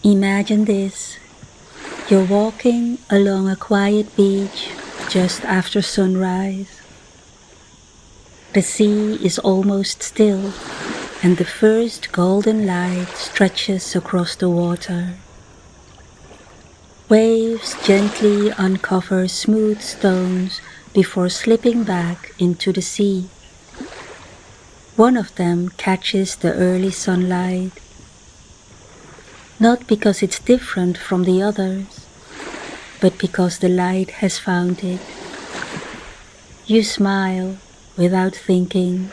Imagine this. You're walking along a quiet beach just after sunrise. The sea is almost still, and the first golden light stretches across the water. Waves gently uncover smooth stones before slipping back into the sea. One of them catches the early sunlight, not because it's different from the others, but because the light has found it. You smile without thinking.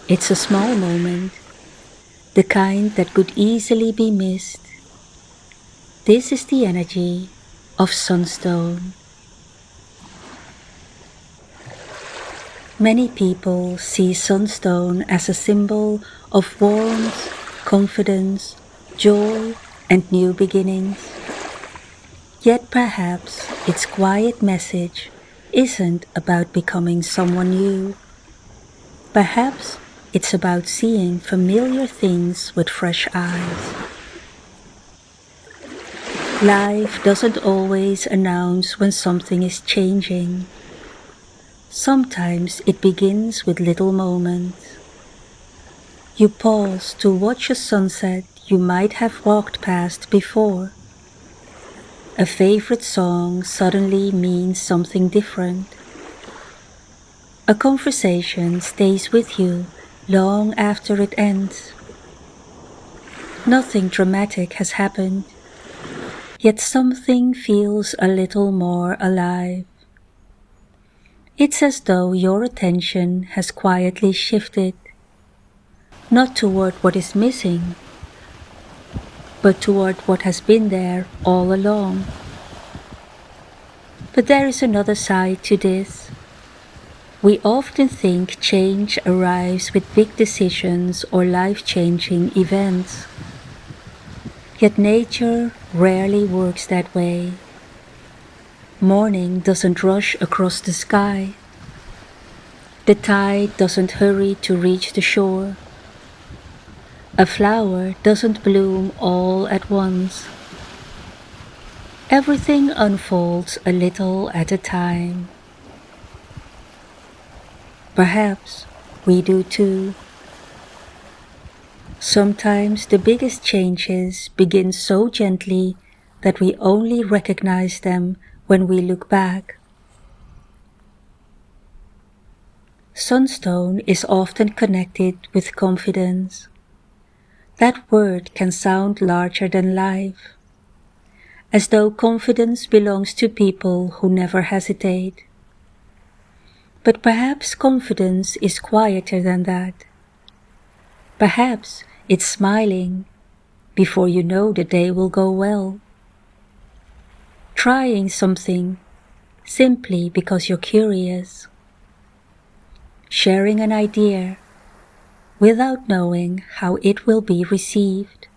It's a small moment, the kind that could easily be missed. This is the energy of Sunstone. Many people see Sunstone as a symbol of warmth, confidence, joy, and new beginnings. Yet perhaps its quiet message isn't about becoming someone new. Perhaps it's about seeing familiar things with fresh eyes. Life doesn't always announce when something is changing. Sometimes it begins with little moments. You pause to watch a sunset you might have walked past before. A favorite song suddenly means something different. A conversation stays with you long after it ends. Nothing dramatic has happened, yet something feels a little more alive. It's as though your attention has quietly shifted, not toward what is missing, but toward what has been there all along. But there is another side to this. We often think change arrives with big decisions or life-changing events. Yet nature rarely works that way. Morning doesn't rush across the sky. The tide doesn't hurry to reach the shore. A flower doesn't bloom all at once. Everything unfolds a little at a time. Perhaps we do too. Sometimes the biggest changes begin so gently that we only recognize them when we look back. Sunstone is often connected with confidence. That word can sound larger than life, as though confidence belongs to people who never hesitate. But perhaps confidence is quieter than that. Perhaps it's smiling before you know the day will go well. Trying something simply because you're curious. Sharing an idea without knowing how it will be received.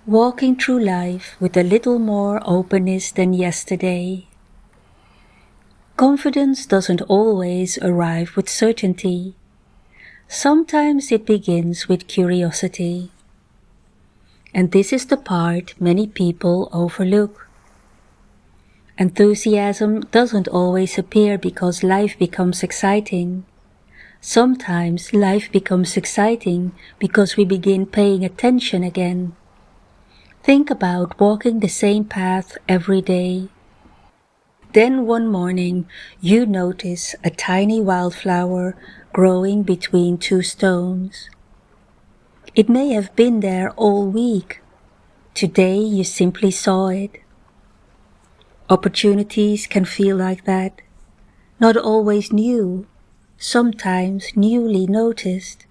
Walking through life with a little more openness than yesterday. Confidence doesn't always arrive with certainty. Sometimes it begins with curiosity. And this is the part many people overlook. Enthusiasm doesn't always appear because life becomes exciting. Sometimes life becomes exciting because we begin paying attention again. Think about walking the same path every day. Then one morning you notice a tiny wildflower growing between two stones. It may have been there all week. Today you simply saw it. Opportunities can feel like that. Not always new, sometimes newly noticed.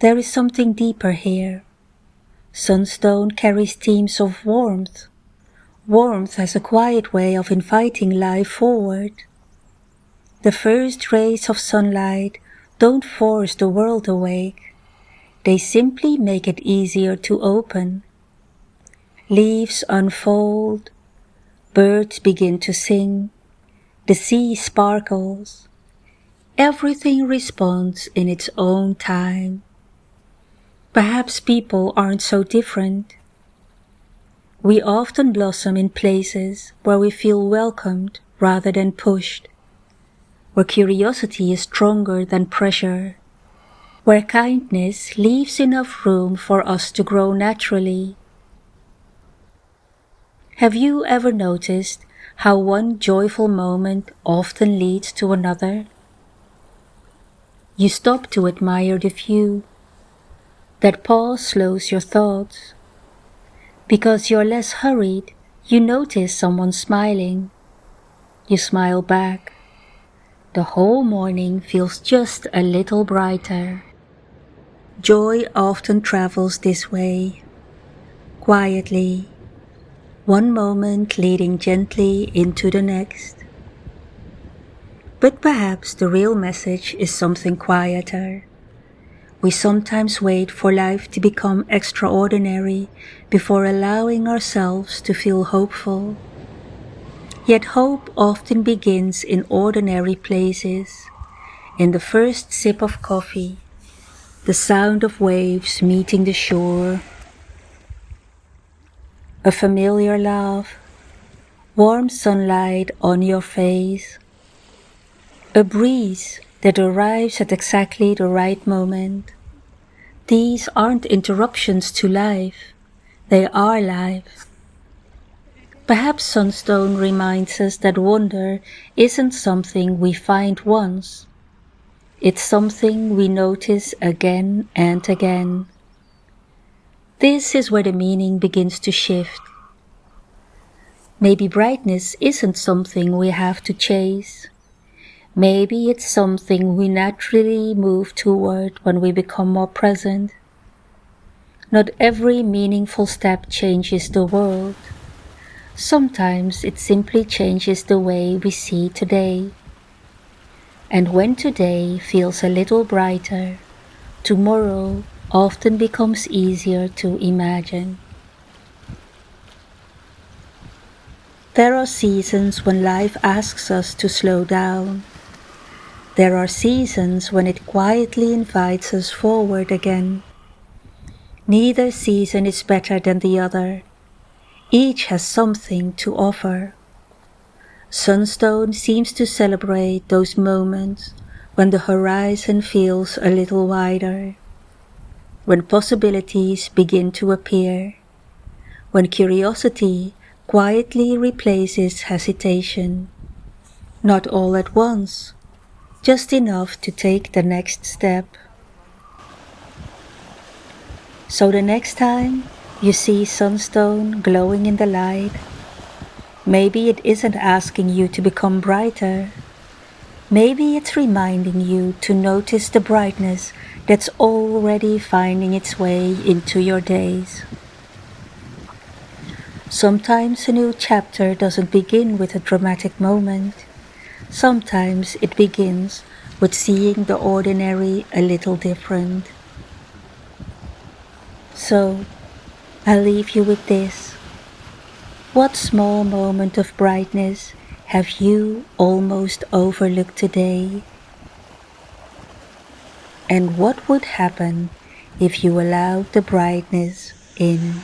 There is something deeper here. Sunstone carries themes of warmth. Warmth has a quiet way of inviting life forward. The first rays of sunlight don't force the world awake. They simply make it easier to open. Leaves unfold, birds begin to sing, the sea sparkles. Everything responds in its own time. Perhaps people aren't so different. We often blossom in places where we feel welcomed rather than pushed, where curiosity is stronger than pressure, where kindness leaves enough room for us to grow naturally. Have you ever noticed how one joyful moment often leads to another? You stop to admire the view. That pause slows your thoughts. Because you're less hurried, you notice someone smiling. You smile back. The whole morning feels just a little brighter. Joy often travels this way, quietly, one moment leading gently into the next. But perhaps the real message is something quieter. We sometimes wait for life to become extraordinary before allowing ourselves to feel hopeful. Yet hope often begins in ordinary places, in the first sip of coffee, the sound of waves meeting the shore, a familiar laugh, warm sunlight on your face, a breeze that arrives at exactly the right moment. These aren't interruptions to life, they are life. Perhaps Sunstone reminds us that wonder isn't something we find once. It's something we notice again and again. This is where the meaning begins to shift. Maybe brightness isn't something we have to chase. Maybe it's something we naturally move toward when we become more present. Not every meaningful step changes the world. Sometimes it simply changes the way we see today. And when today feels a little brighter, tomorrow often becomes easier to imagine. There are seasons when life asks us to slow down. There are seasons when it quietly invites us forward again. Neither season is better than the other. Each has something to offer. Sunstone seems to celebrate those moments when the horizon feels a little wider, when possibilities begin to appear, when curiosity quietly replaces hesitation. Not all at once, just enough to take the next step. So the next time you see Sunstone glowing in the light, maybe it isn't asking you to become brighter. Maybe it's reminding you to notice the brightness that's already finding its way into your days. Sometimes a new chapter doesn't begin with a dramatic moment. Sometimes it begins with seeing the ordinary a little different. So, I'll leave you with this. What small moment of brightness have you almost overlooked today? And what would happen if you allowed the brightness in?